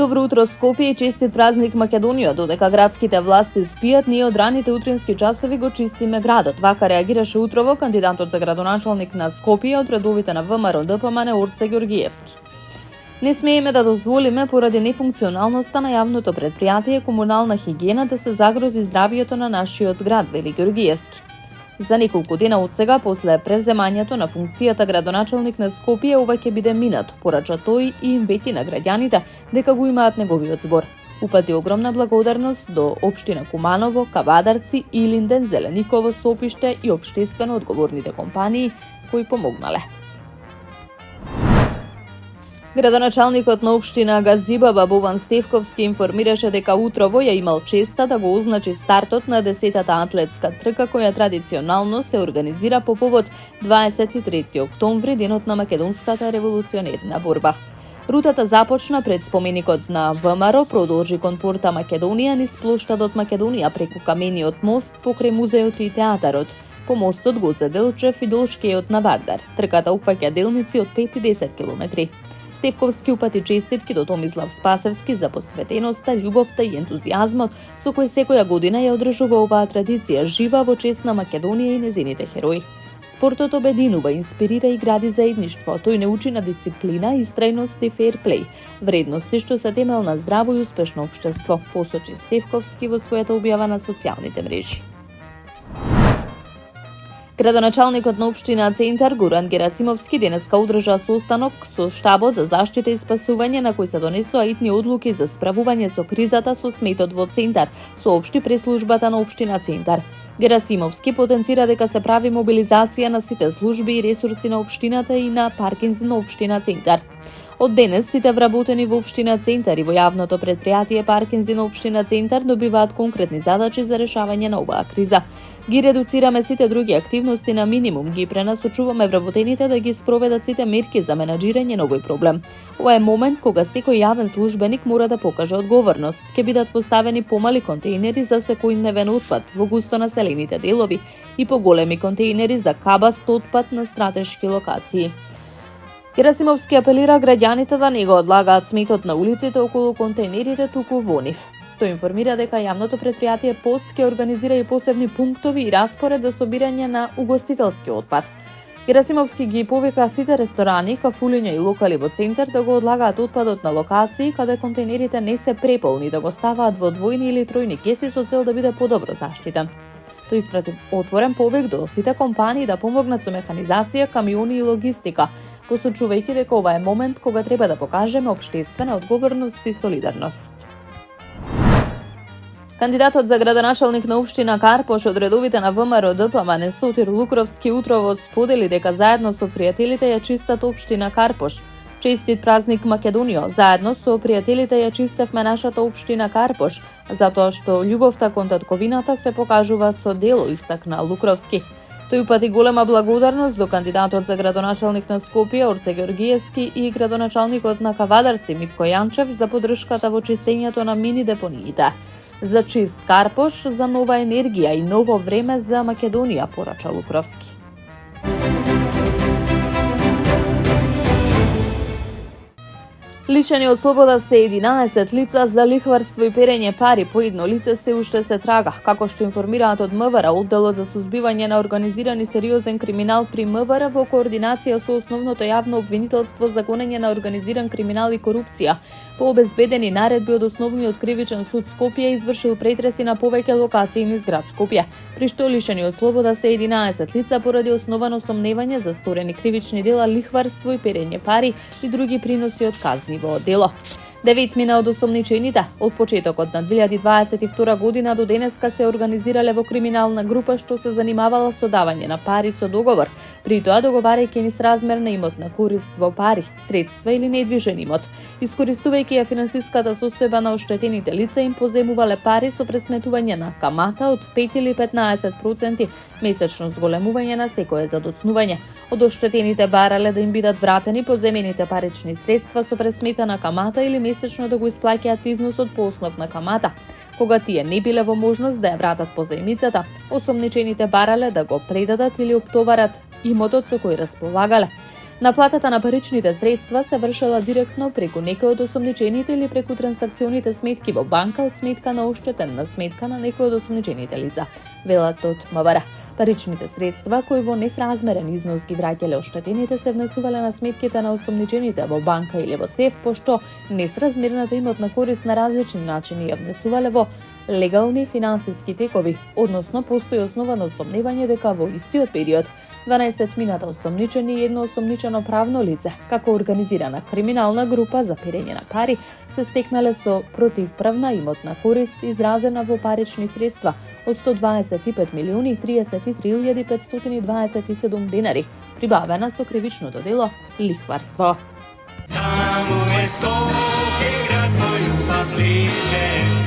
Добро утро Скопје и честит празник Македонија. Додека градските власти спијат, ние од раните утрински часови го чистиме градот. Вака реагираше утрово кандидатот за градоначалник на Скопје од редовите на ВМРО-ДПМН Орце Ѓоргиевски. Не смееме да дозволиме поради нефункционалноста на јавното предпријатие комунална хигиена да се загрози здравието на нашиот град, вели Ѓоргиевски. За неколку дена од сега, после превземањето на функцијата градоначалник на Скопје, ова ќе биде минат, порача тој и им вети на граѓаните дека го имаат неговиот збор. Упати огромна благодарност до општина Куманово, Кавадарци, Илинден, Зелениково, Сопиште и општествено одговорните компании кои помогнале. Градоначалникот на општина Газибаба Бобан Стефковски информираше дека утрово ја имал честа да го означи стартот на 10-та атлетска трка која традиционално се организира по повод 23 октомври, денот на македонската револуционерна борба. Рутата започна пред споменикот на ВМРО, продолжи кон порта Македонија низ плоштадот Македонија преку камениот мост покрај музеот и театарот, по мостот Гоце Делчев и Долшкиот на Вардар. Трката опфаќа делници од 5 и 10 километри. Стефковски упати честитки до Томислав Спасевски за посветеноста, љубовта и ентузијазмот со кој секоја година ја одржува оваа традиција жива во чест на Македонија и незините херои. Спортот обединува, инспирира и гради заедништво. Тој не учи на дисциплина, истрајност и фејрплеј, вредности што се темел на здраво и успешно општество, посочи Стефковски во својата објава на социјалните мрежи. Градоначалникот на општина Центар Горан Герасимовски денеска одржа состанок со штабот за заштита и спасување на кој се донесоа итни одлуки за справување со кризата со сметот во Центар, соопшти преслужбата на општина Центар. Герасимовски потенцира дека се прави мобилизација на сите служби и ресурси на општината и на паркинзи на општина Центар. Од денес сите вработени во општина Центар и во јавното предпријатие паркинзи на општина Центар добиваат конкретни задачи за решавање на оваа криза. Ги редуцираме сите други активности на минимум, ги пренасочуваме вработените да ги спроведат сите мерки за менаџирање на овој проблем. Ова е момент кога секој јавен службеник мора да покаже одговорност. Ќе бидат поставени помали контејнери за секојдневен отпад во густо населените делови и поголеми контејнери за кабаст отпад на стратешки локации. Герасимовски апелира граѓаните да не го одлагаат сметот на улиците околу контејнерите, туку во нив. Тој информира дека јавното предпријатие ПОЦ ќе организира и посебни пунктови и распоред за собирање на угостителски отпад. Герасимовски ги повика сите ресторани, кафулиња и локали во Центар да го одлагаат отпадот на локации каде контејнерите не се преполни, да го ставаат во двојни или тројни кеси со цел да биде подобро заштитен. Тој испрати отворен повик до сите компании да помогнат со механизација, камиони и логистика, посочувајќи дека ова е момент кога треба да покажеме општествена одговорност и солидарност. Кандидатот за градоначалник на општина Карпош од редовите на ВМРО-ДПМН Сотир Лукровски утрово сподели дека заедно со пријателите ја чистат општина Карпош. Честит празник Македонија, заедно со пријателите ја чистевме нашата општина Карпош, затоа што љубовта кон татковината се покажува со дело, истакна Лукровски. Тој упати голема благодарност до кандидатот за градоначалник на Скопје Орце Ѓоргиевски и градоначалникот на Кавадарци Митко Јанчев за поддршката во чистењето на мини депониите. За чист Карпош, за нова енергија и ново време за Македонија, порача Лукровски. Лишени од слобода се 11 лица за лихварство и перење пари, по едно лице се уште се трага, како што информираат од МВР, одделот за сузбивање на организиран и сериозен криминал при МВР во координација со основното јавно обвинителство за гонење на организиран криминал и корупција. По обезбедени наредби од Основниот кривичен суд Скопје извршил претреси на повеќе локации низ град Скопје, при што лишени од слобода се 11 лица поради основано сомневање за сторени кривични дела лихварство и перење пари и други приноси од казни во дело. 9 мина од осомничените од почетокот на 2022 година до денеска се организирале во криминална група што се занимавала со давање на пари со договор, при тоа договарајќи несразмерна имотна корист во пари, средства или недвижен имот. Искористувајќи ја финансиската состојба на оштетените лица, им поземувале пари со пресметување на камата од 5 или 15% месечно зголемување на секое задоцнување. Од оштетените барале да им бидат вратени поземените парични средства со пресметана камата или месечно да го исплаќаат износот по основ на камата. Кога тие не биле во можност да ја вратат позајмицата, осомничените барале да го предадат или оптоварат имотот со кој располагале. Наплатата на паричните средства се вршела директно преку некој од осомничените или преку трансакционите сметки во банка од сметка на оштетен на сметка на некој од осомничените лица, велат од МВР. Паричните средства кои во несразмерен износ ги враќале оштетените се внесувале на сметките на осомничените во банка или во СЕФ, пошто несразмерната имотна корист на различни начини ја внесувале во легални финансиски текови, односно постои основа на сомневање дека во истиот период 12 мината осомничени и едно осомничено правно лице, како организирана криминална група за перење на пари, се стекнале со противправна имотна корист изразена во парични средства од 125.033.527 денари, прибавена со кривичното дело лихварство. Таму е Скопје, град мој љубав лише.